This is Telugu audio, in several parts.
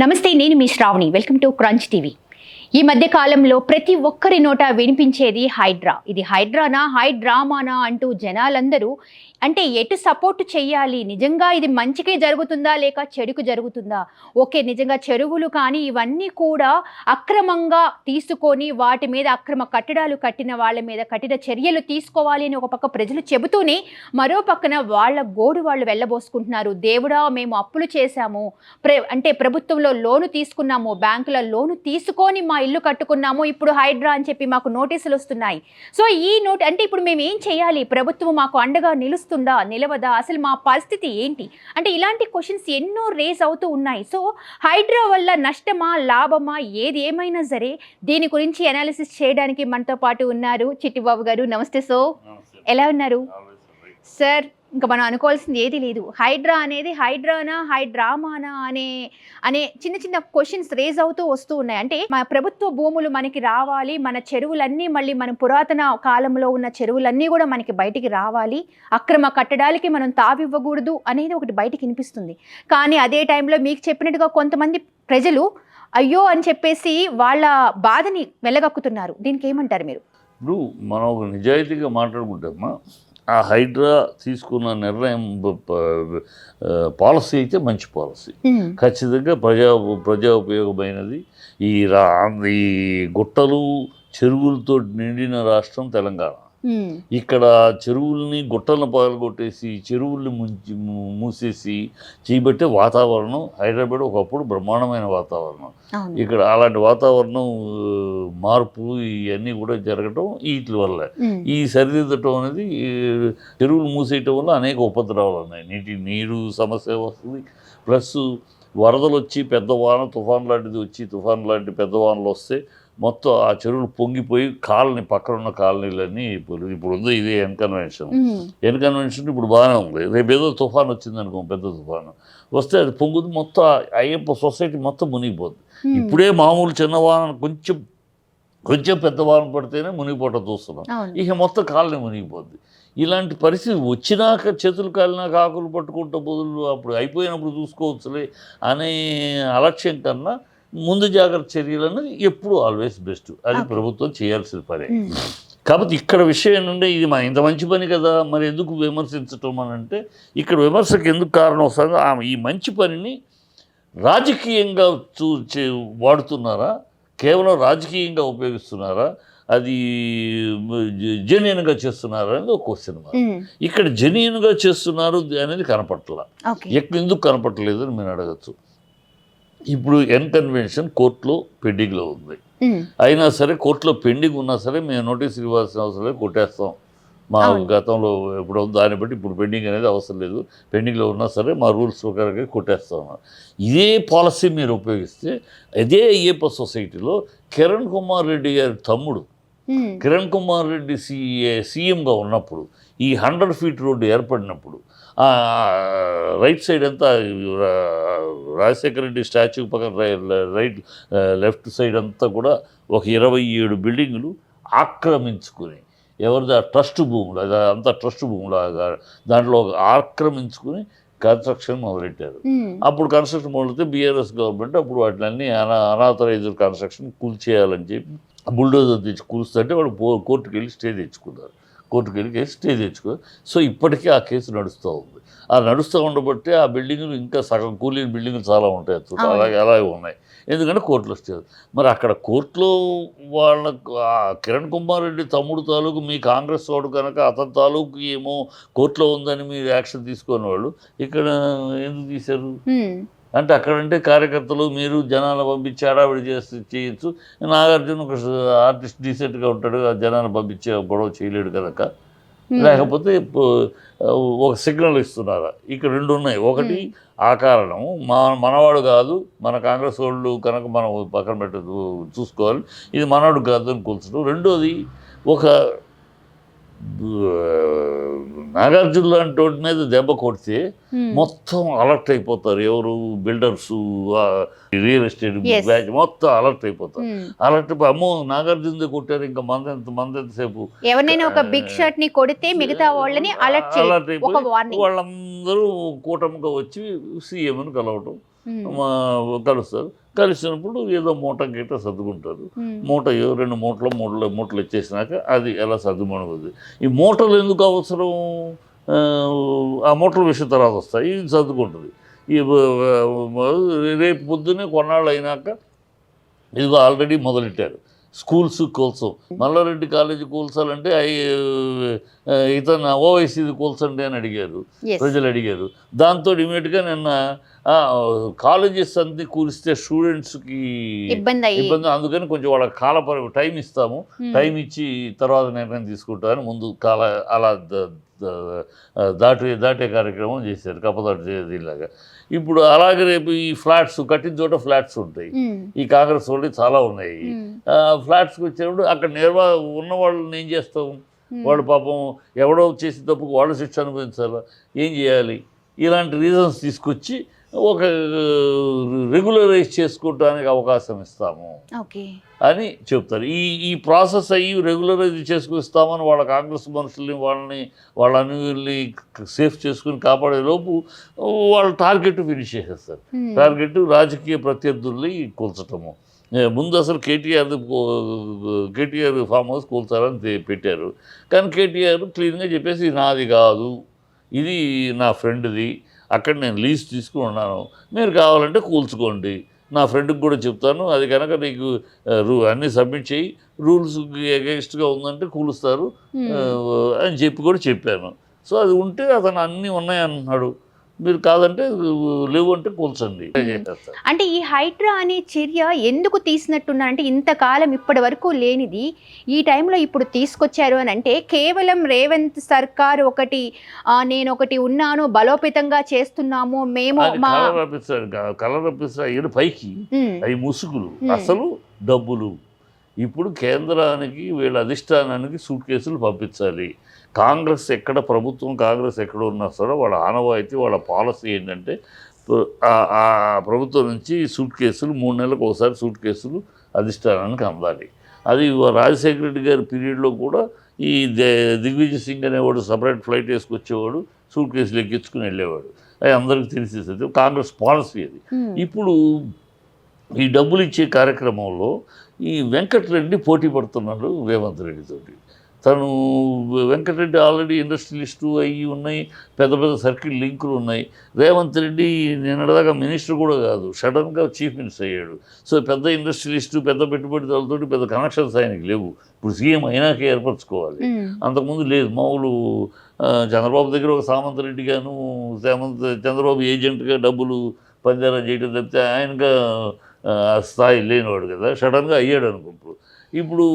నమస్తే, నేను మీ Shravani. Welcome to Crunch TV. ఈ మధ్య కాలంలో ప్రతి ఒక్కరి నోట వినిపించేది హైడ్రా. ఇది హైడ్రానా, హైడ్రామానా అంటూ జనాలందరూ అంటే ఎటు సపోర్ట్ చెయ్యాలి, నిజంగా ఇది మంచికే జరుగుతుందా లేక చెడుకు జరుగుతుందా, ఓకే నిజంగా చెరువులు కానీ ఇవన్నీ కూడా అక్రమంగా తీసుకొని వాటి మీద అక్రమ కట్టడాలు కట్టిన వాళ్ళ మీద కఠిన చర్యలు తీసుకోవాలి అని ఒక పక్క ప్రజలు చెబుతూనే మరో పక్కన వాళ్ళ గోడు వాళ్ళు వెళ్ళబోసుకుంటున్నారు. దేవుడా, మేము అప్పులు చేశాము, అంటే ప్రభుత్వంలో లోను తీసుకున్నాము, బ్యాంకుల లోను తీసుకొని మా ఇల్లు కట్టుకున్నాము, ఇప్పుడు హైడ్రా అని చెప్పి మాకు నోటీసులు వస్తున్నాయి. సో ఈ అంటే ఇప్పుడు మేము ఏం చేయాలి, ప్రభుత్వం మాకు అండగా నిలుస్తుందా నిలవదా, అసలు మా పరిస్థితి ఏంటి అంటే ఇలాంటి క్వశ్చన్స్ ఎన్నో రేస్ అవుతూ ఉన్నాయి. సో హైడ్రా వల్ల నష్టమా లాభమా ఏది ఏమైనా సరే దీని గురించి అనాలిసిస్ చేయడానికి మనతో పాటు ఉన్నారు చిట్టిబాబు గారు. నమస్తే సార్, ఎలా ఉన్నారు సార్? ఇంకా మనం అనుకోవాల్సింది ఏది లేదు. హైడ్రా అనేది హైడ్రానా హైడ్రామానా అనే చిన్న చిన్న క్వశ్చన్స్ రేజ్ అవుతూ వస్తూ ఉన్నాయి. అంటే మన ప్రభుత్వ భూములు మనకి రావాలి, మన చెరువులన్నీ మళ్ళీ మన పురాతన కాలంలో ఉన్న చెరువులన్నీ కూడా మనకి బయటికి రావాలి, అక్రమ కట్టడాలకి మనం తావివ్వకూడదు అనేది ఒకటి బయటికి వినిపిస్తుంది. కానీ అదే టైంలో మీకు చెప్పినట్టుగా కొంతమంది ప్రజలు అయ్యో అని చెప్పేసి వాళ్ళ బాధని వెళ్ళగక్కుతున్నారు. దీనికి ఏమంటారు మీరు? ఇప్పుడు మనం ఒక నిజాయితీగా మాట్లాడుకుంటామా, ఆ హైడ్రా తీసుకున్న నిర్ణయం పాలసీ అయితే మంచి పాలసీ, ఖచ్చితంగా ప్రజా ఉపయోగమైనది. ఈ గుట్టలు చెరువులతో నిండిన రాష్ట్రం తెలంగాణ. ఇక్కడ చెరువుల్ని గుట్టలను పగలగొట్టేసి చెరువుల్ని మూసేసి చేయబట్టే వాతావరణం హైదరాబాద్ ఒకప్పుడు బ్రహ్మాండమైన వాతావరణం. ఇక్కడ అలాంటి వాతావరణం మార్పు ఇవన్నీ కూడా జరగటం వీటి వల్ల ఈ సరిదిద్దటం అనేది, చెరువులు మూసేయటం వల్ల అనేక ఉపద్రవాలు ఉన్నాయి. నీరు సమస్య వస్తుంది, ప్లస్ వరదలు వచ్చి పెద్ద వాన తుఫాన్ లాంటిది వచ్చి తుఫాన్ లాంటి పెద్ద వానలు వస్తే మొత్తం ఆ చెరువులు పొంగిపోయి పక్కన ఉన్న కాలనీలన్నీ ఇప్పుడు ఉంది. ఇదే ఎన్కన్వెన్షన్ ఇప్పుడు బాగానే ఉంది. రేపు ఏదో తుఫాన్ వచ్చింది అనుకో, పెద్ద తుఫాను వస్తే అది పొంగుది, మొత్తం అయ్యప్ప సొసైటీ మొత్తం మునిగిపోద్ది. ఇప్పుడే మామూలు చిన్న వాన కొంచెం పెద్ద వాన పడితేనే మునిగిపోవటం చూస్తున్నాం, ఇక మొత్తం కాలనీ మునిగిపోద్ది. ఇలాంటి పరిస్థితి వచ్చినాక చేతులు కాలినాక ఆకులు పట్టుకుంటా బదులు అప్పుడు అయిపోయినప్పుడు చూసుకోవచ్చులే అనే అలక్ష్యం కన్నా ముందు జాగ్రత్త చర్యలు అన్నది ఎప్పుడు ఆల్వేస్ బెస్ట్. అది ప్రభుత్వం చేయాల్సిన పనే. కాబట్టి ఇక్కడ విషయం ఏంటంటే ఇది ఇంత మంచి పని కదా, మరి ఎందుకు విమర్శించటం అని అంటే, ఇక్కడ విమర్శకు ఎందుకు కారణం వస్తుంది, ఈ మంచి పనిని రాజకీయంగా వాడుతున్నారా, కేవలం రాజకీయంగా ఉపయోగిస్తున్నారా, అది జెన్యూన్గా చేస్తున్నారా అనేది ఒక క్వశ్చన్ మార్క్. ఇక్కడ జెన్యూన్గా చేస్తున్నారు అనేది కనపట్ల. ఎందుకు కనపట్టలేదు అని మీరు అడగచ్చు. ఇప్పుడు ఎన్కన్వెన్షన్ కోర్టులో పెండింగ్లో ఉంది, అయినా సరే కోర్టులో పెండింగ్ ఉన్నా సరే మేము నోటీస్ ఇవ్వాల్సిన అవసరం లేదు, కొట్టేస్తాం. మా గతంలో ఎప్పుడు దాన్ని బట్టి ఇప్పుడు పెండింగ్ అనేది అవసరం లేదు, పెండింగ్లో ఉన్నా సరే మా రూల్స్ ప్రకారంగా కొట్టేస్తాం. ఇదే పాలసీ మీరు ఉపయోగిస్తే అదే అయ్యప్ప సొసైటీలో కిరణ్ కుమార్ రెడ్డి గారి తమ్ముడు కిరణ్ కుమార్ రెడ్డి సీఎంగా ఉన్నప్పుడు ఈ 100 feet రోడ్డు ఏర్పడినప్పుడు రైట్ సైడ్ అంతా రాజశేఖర రెడ్డి స్టాచ్యూ పక్కన లెఫ్ట్ సైడ్ అంతా కూడా ఒక 27 బిల్డింగులు ఆక్రమించుకుని, ఎవరిది ట్రస్ట్ భూములు, అది అంతా ట్రస్ట్ భూములు, దాంట్లో ఆక్రమించుకుని కన్స్ట్రక్షన్ మొదలెట్టారు. అప్పుడు కన్స్ట్రక్షన్ మొదలెడితే బీఆర్ఎస్ గవర్నమెంట్ అప్పుడు వాటిని అనాథరైజ్డ్ కన్స్ట్రక్షన్ కూల్చేయాలని చెప్పి బుల్డోజర్ తెచ్చి కూలుస్తుంటే వాడు కోర్టుకు వెళ్ళి స్టే తెచ్చుకున్నారు. సో ఇప్పటికీ ఆ కేసు నడుస్తూ ఉంది. ఆ నడుస్తూ ఉండబట్టి ఆ బిల్డింగులు ఇంకా సగం కూలిన బిల్డింగులు చాలా ఉంటాయి, అలాగే ఉన్నాయి. ఎందుకంటే కోర్టులో స్టే. మరి అక్కడ కోర్టులో వాళ్ళకు కిరణ్ కుమార్ రెడ్డి తమ్ముడు తాలూకు మీ కాంగ్రెస్ వాడు కనుక అతని తాలూకు ఏమో కోర్టులో ఉందని మీరు యాక్షన్ తీసుకునే వాళ్ళు ఇక్కడ ఎందుకు తీశారు అంటే, అక్కడంటే కార్యకర్తలు మీరు జనాలు పంపించి హడావిడి చేయొచ్చు. నాగార్జున ఒక ఆర్టిస్ట్ డీసెంట్గా ఉంటాడు, ఆ జనాలు పంపించే గొడవ చేయలేడు కనుక, లేకపోతే ఒక సిగ్నల్ ఇస్తున్నారా. ఇక్కడ 2 ఉన్నాయి. ఒకటి ఆ కారణం, మనవాడు కాదు, మన కాంగ్రెస్ వాళ్ళు కనుక మనం పక్కన చూసుకోవాలి, ఇది మనవాడు కాదు అని కూల్చడం. రెండోది, ఒక నాగార్జున లాంటి వాటి మీద దెబ్బ కొడితే మొత్తం అలర్ట్ అయిపోతారు. ఎవరు? బిల్డర్స్, రియల్ ఎస్టేట్ బ్యాచ్ మొత్తం అలర్ట్ అయిపోతారు. అలర్ట్ అమ్మో నాగార్జున కొట్టారు, ఇంకా మందెంతసేపు, ఎవరైనా ఒక బిగ్ షాట్ ని కొడితే మిగతా వాళ్ళని అలర్ట్ అయిపోయి వాళ్ళందరూ కూటమిగా వచ్చి సీఎంను కలవటం, కలుస్తారు. కలిసినప్పుడు ఏదో మూట గీట సర్దుకుంటారు. మూట 2 మూటలు వచ్చేసినాక అది ఎలా సర్దుమణుగుద్ది. ఈ మూటలు ఎందుకు అవసరం, ఆ మూటల విషయం తర్వాత వస్తాయి. ఇది సర్దుకుంటుంది. ఈ రేపు పొద్దున్నే కొన్నాళ్ళు అయినాక ఇదిగో ఆల్రెడీ మొదలెట్టారు స్కూల్స్ కూల్సం. మల్లారెడ్డి కాలేజీ కూల్చాలంటే ఇతను ఓవైసీది కూల్చండి అని అడిగారు, ప్రజలు అడిగారు. దాంతో ఇమీడియట్గా నిన్న కాలేజెస్ అన్ని కూలిస్తే స్టూడెంట్స్కి ఇబ్బంది, అందుకని కొంచెం వాళ్ళకి టైం ఇస్తాము, టైం ఇచ్చి తర్వాత నిర్ణయం తీసుకుంటామని ముందు అలా దాటే కార్యక్రమం చేశారు, కప్పదాటు దీనిలాగా. ఇప్పుడు అలాగే రేపు ఈ ఫ్లాట్స్ కట్టిన చోట ఫ్లాట్స్ ఉంటాయి, ఈ కాంగ్రెస్ వాళ్ళు చాలా ఉన్నాయి. ఫ్లాట్స్కి వచ్చినప్పుడు అక్కడ ఉన్న వాళ్ళని ఏం చేస్తాం, వాళ్ళు పాపం ఎవడో చేసి తప్పుకు వాళ్ళు శిక్ష అనుభవించాలా, ఏం చేయాలి? ఇలాంటి రీజన్స్ తీసుకొచ్చి ఒక రెగ్యులరైజ్ చేసుకోవడానికి అవకాశం ఇస్తాము అని చెప్తారు. ఈ ప్రాసెస్ అయ్యి రెగ్యులరైజ్ చేసుకుస్తామని వాళ్ళ కాంగ్రెస్ మనుషుల్ని వాళ్ళ అనువుల్ని సేఫ్ చేసుకుని కాపాడే లోపు వాళ్ళ టార్గెట్ ఫినిష్ చేసేస్తారు. టార్గెట్ రాజకీయ ప్రత్యర్థుల్ని కూల్చటము. ముందు అసలు కేటీఆర్ ఫామ్ హౌస్ కూల్చాలని పెట్టారు. కానీ కేటీఆర్ క్లీన్గా చెప్పేసి ఇది నాది కాదు, ఇది నా ఫ్రెండ్ది, అక్కడ నేను లీజ్ తీసుకుని ఉన్నాను, మీరు కావాలంటే కూల్చుకోండి, నా ఫ్రెండ్కి కూడా చెప్తాను, అది కనుక నీకు అన్నీ సబ్మిట్ చేయి, రూల్స్కి అగేన్స్ట్గా ఉందంటే కూలుస్తారు అని కూడా చెప్పాను. సో అది ఉంటే అతను అన్నీ ఉన్నాయన్నాడు, మీరు కాదంటే లేవు అంటే కూల్చండి. అంటే ఈ హైడ్రా అనే చర్య ఎందుకు తీసినట్టున్నారంటే, ఇంతకాలం ఇప్పటి వరకు లేనిది ఈ టైంలో ఇప్పుడు తీసుకొచ్చారు అని అంటే, కేవలం రేవంత్ సర్కార్ నేను ఒకటి ఉన్నాను, బలోపేతంగా చేస్తున్నాము మేము కలర్ రప్పిస్తారు పైకి, అవి ముసుగులు, అసలు డబ్బులు. ఇప్పుడు కేంద్రానికి వీళ్ళ అధిష్టానానికి సూట్ కేసులు పంపించాలి. కాంగ్రెస్ ఎక్కడ ఉన్నా సరే వాళ్ళ ఆనవాయితీ, వాళ్ళ పాలసీ ఏంటంటే ఆ ప్రభుత్వం నుంచి సూట్ కేసులు 3 నెలలకు ఒకసారి సూట్ కేసులు అధిష్టానానికి అందాలి. అది రాజశేఖర రెడ్డి గారి పీరియడ్లో కూడా ఈ దిగ్విజయ్ సింగ్ అనేవాడు సపరేట్ ఫ్లైట్ వేసుకొచ్చేవాడు, సూట్ కేసులు ఎక్కించుకుని వెళ్ళేవాడు. అది అందరికీ తెలిసేది కాంగ్రెస్ పాలసీ అది. ఇప్పుడు ఈ డబ్బులు ఇచ్చే కార్యక్రమంలో ఈ వెంకటరెడ్డి పోటీ పడుతున్నాడు రేవంత్ రెడ్డితోటి. తను వెంకటరెడ్డి ఆల్రెడీ ఇండస్ట్రియలిస్టు అయ్యి ఉన్నాయి, పెద్ద సర్కిల్ లింకులు ఉన్నాయి. రేవంత్ రెడ్డి నిన్నటిదాకా మినిస్టర్ కూడా కాదు, సడన్గా చీఫ్ మినిస్టర్ అయ్యాడు. సో పెద్ద ఇండస్ట్రియలిస్టు, పెద్ద పెట్టుబడిదారులతో పెద్ద కనెక్షన్స్ ఆయనకి లేవు. ఇప్పుడు సీఎం అయినాకే ఏర్పరచుకోవాలి, అంతకుముందు లేదు. మామూలు చంద్రబాబు దగ్గర ఒక సామంత్ రెడ్డి గాను, చంద్రబాబు ఏజెంట్గా డబ్బులు పంజారా చేయడం తప్పితే ఆయనగా స్థాయి లేనివాడు కదా, సడన్గా అయ్యాడు అనుకుంటారు. ఇప్పుడు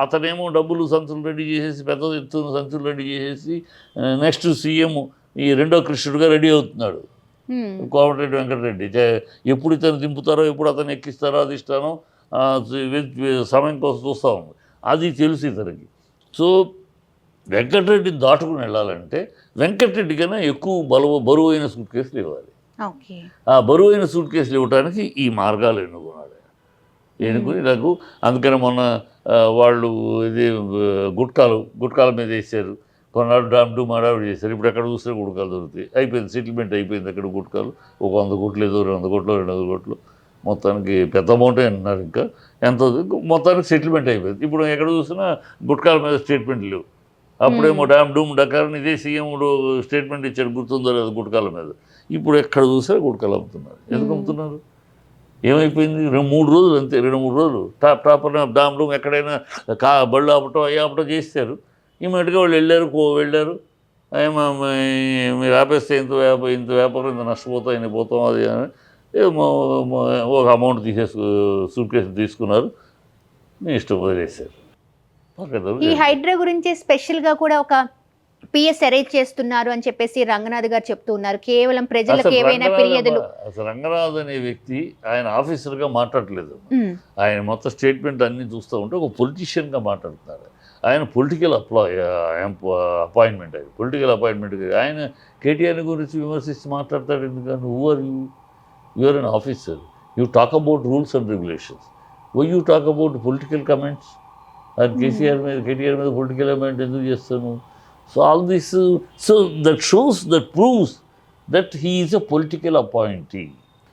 అతనేమో డబ్బులు సంచులు రెడీ చేసేసి, పెద్ద ఎత్తున సంచులు రెడీ చేసేసి నెక్స్ట్ సీఎం ఈ రెండో కృష్ణుడిగా రెడీ అవుతున్నాడు కోమటిరెడ్డి వెంకటరెడ్డి. ఎప్పుడు ఇతను దింపుతారో, ఎప్పుడు అతను ఎక్కిస్తారో అధిష్టానం సమయం కోసం చూస్తూ ఉంది. అది తెలుసు ఇతనికి. సో వెంకటరెడ్డిని దాటుకుని వెళ్ళాలంటే వెంకటరెడ్డి కన్నా ఎక్కువ బరువైన సూట్ కేసులు ఇవ్వాలి. ఆ బరువైన సూట్ కేసులు ఇవ్వడానికి ఈ మార్గాలు ఎన్నుకున్నాడు. నాకు అందుకని మొన్న వాళ్ళు ఇది గుట్కాల మీద వేసారు, కొన్నాళ్ళు డామ్ మాడావిడి చేశారు. ఇప్పుడు ఎక్కడ చూస్తే గుట్కాలు దొరుకుతాయి. అయిపోయింది, సెటిల్మెంట్ అయిపోయింది. అక్కడ గుట్కాలు ఒక 100 కోట్లు ఏదో 200 కోట్లు 200 కోట్లు మొత్తానికి పెద్ద అమౌంటే అంటున్నారు. ఇంకా ఎంత మొత్తానికి సెటిల్మెంట్ అయిపోయింది. ఇప్పుడు ఎక్కడ చూసినా గుట్కాల మీద స్టేట్మెంట్ లేవు. అప్పుడేమో డామ్ డకారని ఇదే సీఎం స్టేట్మెంట్ ఇచ్చాడు, గుర్తుందో లేదు గుట్కాల మీద. ఇప్పుడు ఎక్కడ చూసినా గుట్కాలు అమ్ముతున్నారు. ఎందుకు అమ్ముతున్నారు? ఏమైపోయింది? 2-3 రోజులు అంతే, 2-3 రోజులు ప్రాపర్ డామ్ ఎక్కడైనా బళ్ళు ఆపటం చేస్తారు. ఇమీడియట్గా వాళ్ళు వెళ్ళారు. మీరు ఆపేస్తే ఇంత వ్యాపారం ఇంత నష్టపోతాం, ఇంత పోతాం అది అని ఒక అమౌంట్ సూట్ కేసు తీసుకున్నారు, మీ ఇష్టం వదిలేశారు. ఈ హైడ్రా గురించి స్పెషల్గా కూడా ఒక పిఎస్ అరేంజ్ చేస్తున్నారు అని చెప్పేసి రంగనాథ్ గారు చెప్తూ ఉన్నారు. కేవలం ప్రజలకు ఏవైనా ఫిర్యాదులు. అసలు రంగనాథ్ అనే వ్యక్తి ఆయన ఆఫీసర్గా మాట్లాడలేదు. ఆయన మొత్తం స్టేట్మెంట్ అన్ని చూస్తూ ఉంటే ఒక పొలిటీషియన్గా మాట్లాడుతున్నారు. ఆయన పొలిటికల్ అపాయింట్మెంట్, అది పొలిటికల్ అపాయింట్మెంట్. ఆయన కేటీఆర్ గురించి విమర్శించి మాట్లాడతాడు. ఎందుకంటే you are an officer, you talk about rules and regulations, why you talk about political comments. అది కేటీఆర్ మీద పొలిటికల్ కమెంట్ ఎందుకు చేస్తాను? So all this, so that proves that he is a political appointee.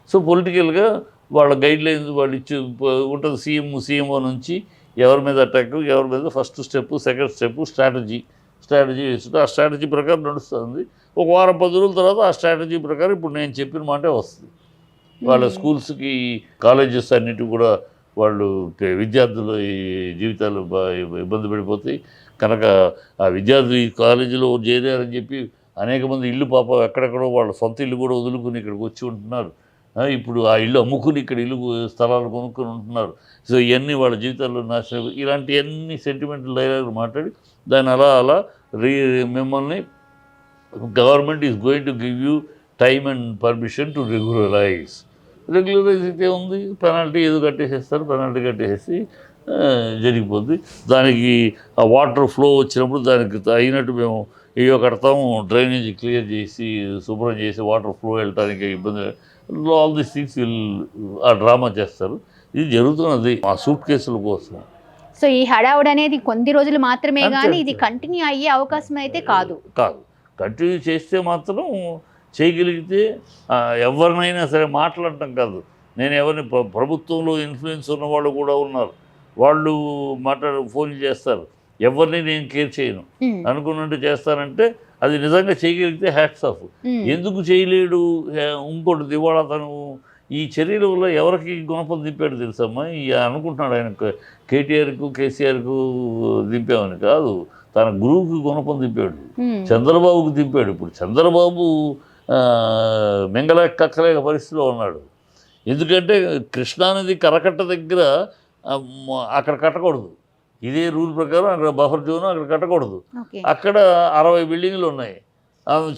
So పొలిటికల్గా వాళ్ళ గైడ్ లైన్స్ వాళ్ళు ఇచ్చి ఉంటుంది. సీఎంఓ నుంచి ఎవరి మీద అటాక్, ఎవరి మీద first step, second step, strategy ఇస్తుంది. ఆ స్ట్రాటజీ ప్రకారం నడుస్తుంది. ఒక వారం 10 రోజుల తర్వాత ఆ స్ట్రాటజీ ప్రకారం ఇప్పుడు నేను చెప్పిన మాటే వస్తుంది. వాళ్ళ స్కూల్స్కి, కాలేజెస్ అన్నిటి కూడా వాళ్ళు విద్యార్థుల ఈ జీవితాలు ఇబ్బంది పడిపోతాయి కనుక ఆ విద్యార్థులు ఈ కాలేజీలో చేరారని చెప్పి అనేక మంది ఇల్లు పాపం ఎక్కడెక్కడో వాళ్ళ సొంత ఇల్లు కూడా వదులుకుని ఇక్కడికి వచ్చి ఉంటున్నారు. ఇప్పుడు ఆ ఇల్లు అమ్ముకుని ఇక్కడ ఇల్లు స్థలాలు కొనుక్కొని ఉంటున్నారు. సో ఇవన్నీ వాళ్ళ జీవితాల్లో నాశనం. ఇలాంటివన్నీ సెంటిమెంటల్ డైలాగులు మాట్లాడి దాన్ని అలా మిమ్మల్ని government is going to give you time and permission to regularise అయితే ఉంది. పెనాల్టీ ఏదో కట్టేసేస్తారు, పెనాల్టీ కట్టేసేసి జరిగిపోద్ది. దానికి ఆ వాటర్ ఫ్లో వచ్చినప్పుడు దానికి అయినట్టు మేము ఏవో కడతాము, డ్రైనేజ్ క్లియర్ చేసి శుభ్రం చేసి వాటర్ ఫ్లో వెళ్ళటానికి ఇబ్బంది, ఆల్ దిస్ థింగ్స్ ఆ డ్రామా చేస్తారు. ఇది జరుగుతున్నది ఆ సూట్ కేసుల కోసం. సో ఈ హడావుడి అనేది కొద్ది రోజులు మాత్రమే, కానీ ఇది కంటిన్యూ అయ్యే అవకాశం అయితే కాదు. కంటిన్యూ చేస్తే మాత్రం చేయగలిగితే ఎవరినైనా సరే మాట్లాడటం కాదు. నేను ఎవరిని ప్రభుత్వంలో ఇన్ఫ్లుయెన్స్ ఉన్న వాళ్ళు కూడా ఉన్నారు, వాళ్ళు ఫోన్ చేస్తారు. ఎవరిని నేను కేర్ చేయను, అనుకున్నట్టు చేస్తానంటే అది నిజంగా చేయగలిగితే హ్యాట్స్ ఆఫ్. ఎందుకు చేయలేడు? ఇంకోటి ఇవాళ తను ఈ చర్యల వల్ల ఎవరికి గుణపం దింపాడు తెలుసమ్మా? అనుకుంటున్నాడు ఆయన కేటీఆర్కు కేసీఆర్కు దింపామని కాదు, తన గురువుకి గుణపం దింపాడు, చంద్రబాబుకు దింపాడు. ఇప్పుడు చంద్రబాబు మెంగలేక కక్కలేక పరిస్థితిలో ఉన్నాడు. ఎందుకంటే కృష్ణానది కరకట్ట దగ్గర అక్కడ కట్టకూడదు, ఇదే రూల్ ప్రకారం అక్కడ బఫర్ జోన్ అక్కడ కట్టకూడదు. అక్కడ 60 బిల్డింగ్లు ఉన్నాయి.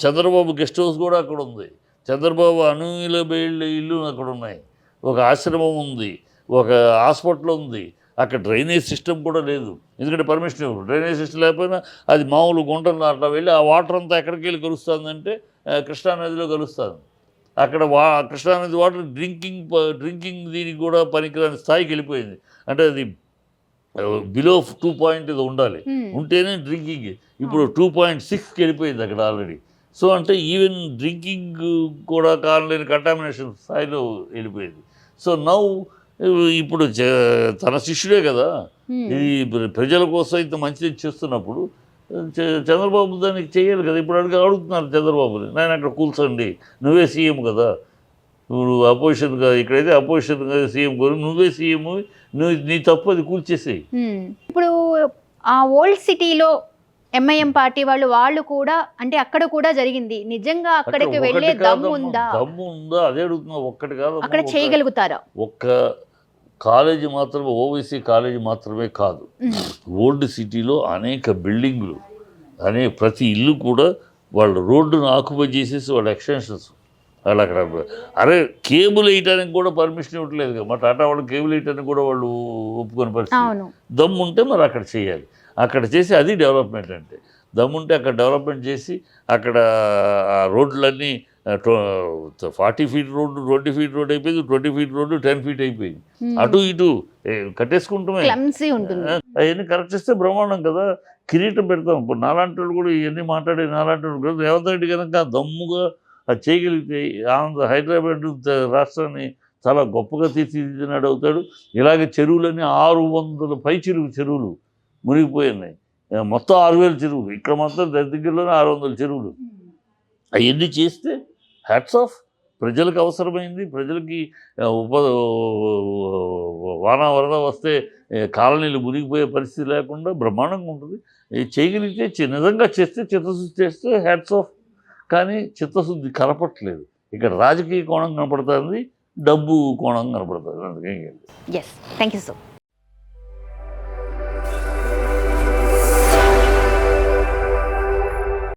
చంద్రబాబు గెస్ట్ హౌస్ కూడా అక్కడ ఉంది, చంద్రబాబు అనులబేళ్ళ ఇల్లు అక్కడ ఉన్నాయి, ఒక ఆశ్రమం ఉంది, ఒక హాస్పిటల్ ఉంది. అక్కడ డ్రైనేజ్ సిస్టమ్ కూడా లేదు, ఎందుకంటే పర్మిషన్ ఇవ్వరు. డ్రైనేజ్ సిస్టమ్ లేకపోయినా అది మామూలు గుంటలు అట్లా వెళ్ళి ఆ వాటర్ అంతా ఎక్కడికి వెళ్ళి కలుస్తుందంటే కృష్ణానదిలో కలుస్తుంది. అక్కడ కృష్ణానది వాటర్ డ్రింకింగ్ దీనికి కూడా పనికిరాని స్థాయికి వెళ్ళిపోయింది. అంటే అది బిలో 2 ఉండాలి, ఉంటేనే డ్రింకింగ్. ఇప్పుడు 2.6కి వెళ్ళిపోయింది అక్కడ ఆల్రెడీ. సో అంటే ఈవెన్ డ్రింకింగ్ కూడా కానలేని కంటామినేషన్ స్థాయిలో వెళ్ళిపోయింది. సో నౌ ఇప్పుడు తన శిష్యుడే కదా, ఇది ప్రజల కోసం ఇంత మంచిది చేస్తున్నప్పుడు చంద్రబాబు దానికి చేయాలి కదా. ఇప్పుడు అడుగుతున్నారు చంద్రబాబుని, నేను అక్కడ కూల్చండి, నువ్వే సీఎం కదా, నువ్వు అపోజిషన్గా, ఇక్కడైతే అపోజిషన్గా సీఎం కోరు, నువ్వే సీఎం, నీ తప్పు, అది కూల్చేసేయి. ఇప్పుడు ఆ ఓల్డ్ సిటీలో ఎంఐఎం పార్టీ వాళ్ళు కూడా అంటే అక్కడ కూడా జరిగింది, నిజంగా అక్కడికి వెళ్ళే దమ్ము ఉందా? అదే అడుగుతున్నా. ఒక్కటి కాదు, అక్కడ చేయగలుగుతారా? ఒక్క కాలేజీ మాత్రమే, ఓవైసీ కాలేజీ మాత్రమే కాదు, ఓల్డ్ సిటీలో అనేక బిల్డింగ్లు, ప్రతి ఇల్లు కూడా వాళ్ళు రోడ్డును ఆక్యుపై చేసేసి వాళ్ళ ఎక్స్టెన్షన్స్ వాళ్ళు అక్కడ. అరే కేబుల్ వేయటానికి కూడా పర్మిషన్ ఇవ్వట్లేదు కదా, మా టాటా వాళ్ళు కేబుల్ వేయటానికి కూడా వాళ్ళు ఒప్పుకొని పరిస్థితి. దమ్ము ఉంటే మరి అక్కడ చేయాలి, అక్కడ చేసి అది డెవలప్మెంట్. అంటే దమ్ముంటే అక్కడ డెవలప్మెంట్ చేసి అక్కడ రోడ్లన్నీ 40 ఫీట్ రోడ్డు 20 ఫీట్ రోడ్ అయిపోయింది, 20 ఫీట్ రోడ్డు 10 ఫీట్ అయిపోయింది, అటు ఇటు కట్టేసుకుంటామే. అవన్నీ కరెక్ట్ చేస్తే బ్రహ్మాండం కదా, కిరీటం పెడతాం. ఇప్పుడు నాలాంటి వాళ్ళు కూడా ఇవన్నీ మాట్లాడే నాలాంటి వాళ్ళు కూడా రేవంత్ రెడ్డి కనుక దమ్ముగా అది చేయగలిగితే హైదరాబాద్ రాష్ట్రాన్ని చాలా గొప్పగా తీర్చిదిద్దినాడు అవుతాడు. ఇలాగే చెరువులన్నీ 600 చెరువులు మునిగిపోయినాయి, మొత్తం 6000 చెరువులు, ఇక్కడ మొత్తం దగ్గరలోనే 600 చెరువులు. అవన్నీ చేస్తే హ్యాట్స్ ఆఫ్. ప్రజలకు అవసరమైంది, ప్రజలకి వరద వస్తే కాలనీలు మునిగిపోయే పరిస్థితి లేకుండా బ్రహ్మాండంగా ఉంటుంది. చేయగలిగితే నిజంగా చేస్తే, చిత్తశుద్ధి చేస్తే హ్యాట్స్ ఆఫ్. కానీ చిత్తశుద్ధి కనపట్లేదు. ఇక్కడ రాజకీయ కోణం కనపడుతుంది, డబ్బు కోణం కనపడుతుంది. అందుకే థ్యాంక్ యూ సార్.